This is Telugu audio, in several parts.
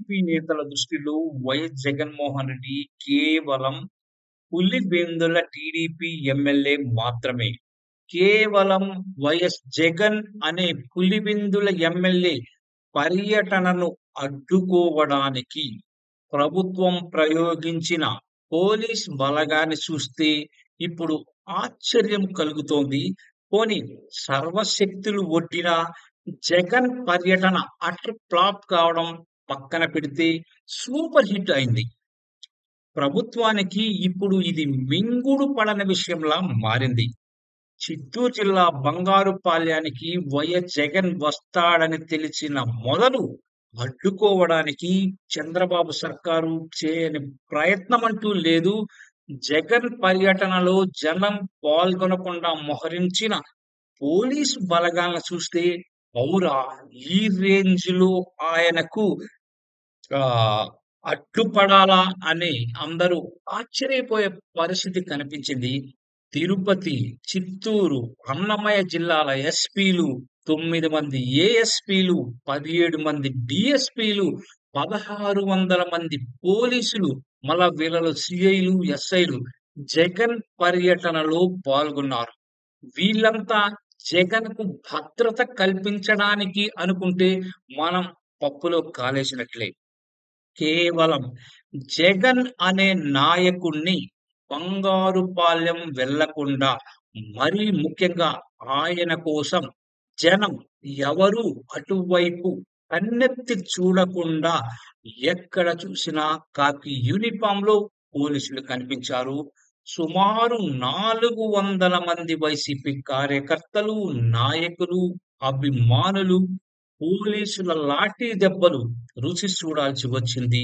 టీడీపీ నేతల దృష్టిలో వైఎస్ జగన్మోహన్ రెడ్డి కేవలం పులివెందుల టీడీపీ ఎమ్మెల్యే మాత్రమే. కేవలం వైఎస్ జగన్ అనే పులివెందుల ఎమ్మెల్యే పర్యటనను అడ్డుకోవడానికి ప్రభుత్వం ప్రయోగించిన పోలీస్ బలగాన్ని చూస్తే ఇప్పుడు ఆశ్చర్యం కలుగుతోంది. పోనీ సర్వశక్తులు ఒడ్డిన జగన్ పర్యటన అటర్ ఫ్లాప్ కావడం పక్కన పెడితే సూపర్ హిట్ అయింది. ప్రభుత్వానికి ఇప్పుడు ఇది మింగుడు పడని విషయంలా మారింది. చిత్తూరు జిల్లా బంగారుపాళ్యానికి వైఎస్ జగన్ వస్తాడని తెలిసిన మొదలు అడ్డుకోవడానికి చంద్రబాబు సర్కారు చేయని ప్రయత్నం అంటూ లేదు. జగన్ పర్యటనలో జనం పాల్గొనకుండా మోహరించిన పోలీసు బలగాలను చూస్తే అవురా ఈ రేంజ్ లో ఆయనకు అడ్డుపడాలా అని అందరూ ఆశ్చర్యపోయే పరిస్థితి కనిపించింది. తిరుపతి, చిత్తూరు, అన్నమయ్య జిల్లాల ఎస్పీలు, 9 మంది ఏఎస్పీలు, 17 మంది డిఎస్పీలు, 1600 మంది పోలీసులు, మళ్ళా వీళ్ళలో సిఐలు, ఎస్ఐలు జగన్ పర్యటనలో పాల్గొన్నారు. వీళ్ళంతా జగన్ కు భద్రత కల్పించడానికి అనుకుంటే మనం పప్పులో కాలేసినట్లే. కేవలం జగన్ అనే నాయకుణ్ణి బంగారుపాలెం వెళ్లకుండా, మరీ ముఖ్యంగా ఆయన కోసం జనం ఎవరు అటువైపు కన్నెత్తి చూడకుండా ఎక్కడ చూసినా కాకి యూనిఫామ్ లో పోలీసులు కనిపించారు. సుమారు 400 మంది వైసీపీ కార్యకర్తలు, నాయకులు, అభిమానులు పోలీసుల లాఠీ దెబ్బలు రుచి చూడాల్సి వచ్చింది.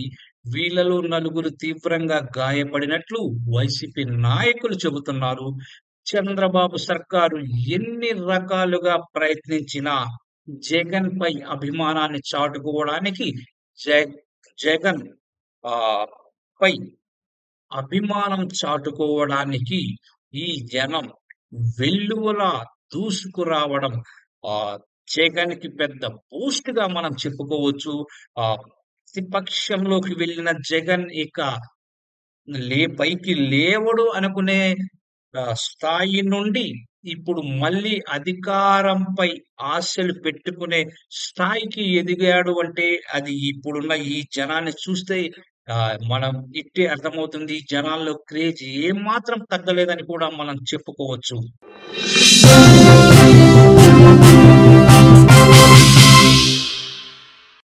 వీళ్ళలో 4 తీవ్రంగా గాయపడినట్లు వైసీపీ నాయకులు చెబుతున్నారు. చంద్రబాబు సర్కారు ఎన్ని రకాలుగా ప్రయత్నించినా జగన్ పై అభిమానాన్ని చాటుకోవడానికి జగన్ పై అభిమానం చాటుకోవడానికి ఈ జనం వెల్లువలా దూసుకురావడం జగన్ కి పెద్ద బూస్ట్ గా మనం చెప్పుకోవచ్చు. ప్రతిపక్షంలోకి వెళ్ళిన జగన్ ఇక పైకి లేవడు అనుకునే స్థాయి నుండి ఇప్పుడు మళ్ళీ అధికారంపై ఆశలు పెట్టుకునే స్థాయికి ఎదిగాడు అంటే అది ఇప్పుడున్న ఈ జనాన్ని చూస్తే మనం ఇట్టే అర్థమవుతుంది. జనాల్లో క్రేజ్ ఏమాత్రం తగ్గలేదని కూడా మనం చెప్పుకోవచ్చు.